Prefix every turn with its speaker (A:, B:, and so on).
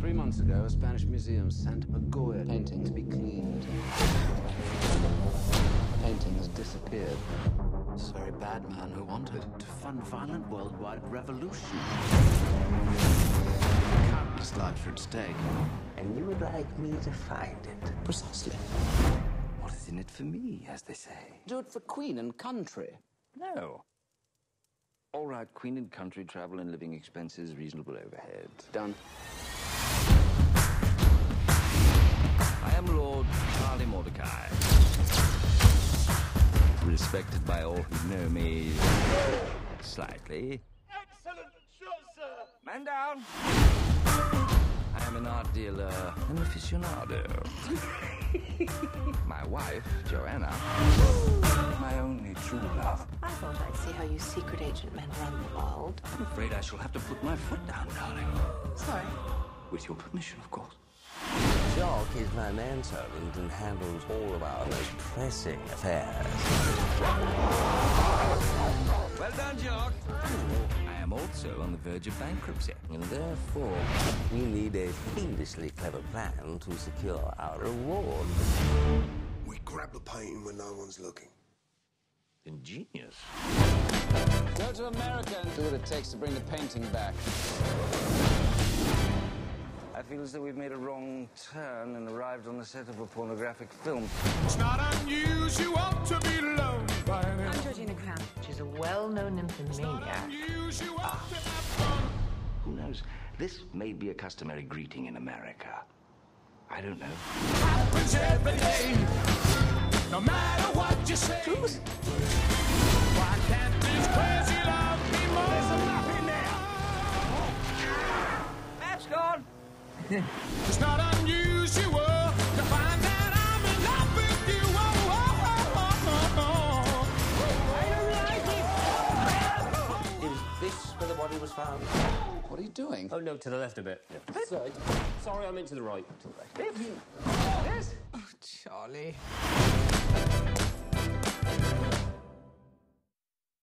A: 3 months ago, a Spanish museum sent a Goya painting to be cleaned. The painting has disappeared. This very bad man who wanted to fund violent worldwide revolution. Countless lives are at stake.
B: And you would like me to find it?
A: Precisely. What is in it for me, as they say? Do it for Queen and country.
C: No. All right, Queen and country, travel and living expenses, reasonable overhead.
A: Done.
C: I am Lord Charlie Mordecai. Respected by all who know me slightly.
D: Excellent shot, sir!
C: Man down! I am an art dealer, an aficionado. My wife, Joanna, my only true love.
E: I thought I'd see how you secret agent men run the world.
C: I'm afraid I shall have to put my foot down, darling.
E: Sorry.
C: With your permission, of course.
B: Jock is my manservant and handles all of our most pressing affairs.
C: Well done, Jock. I am also on the verge of bankruptcy.
B: And therefore, we need a fiendishly clever plan to secure our reward.
F: We grab the painting when no one's looking.
C: Ingenious.
A: Go to America and do what it takes to bring the painting back.
C: I feel as though we've made a wrong turn and arrived on the set of a pornographic film.
D: It's not unusual to be loved by an
E: I'm Georgina Cramp. She's a well-known nymphomaniac.
D: unusual to have fun.
C: Who knows? This may be a customary greeting in America. I don't know.
D: Happens every day. No matter what you say. Why can't this crazy love be more? There's enough in there.
C: Map's gone!
D: It's not unusual to find that I'm in love with you.
B: Is this where the body was found?
A: What are you doing?
G: Oh, no, to the left a bit. Sorry, I meant to the right.
A: Yes?
G: Oh, Charlie.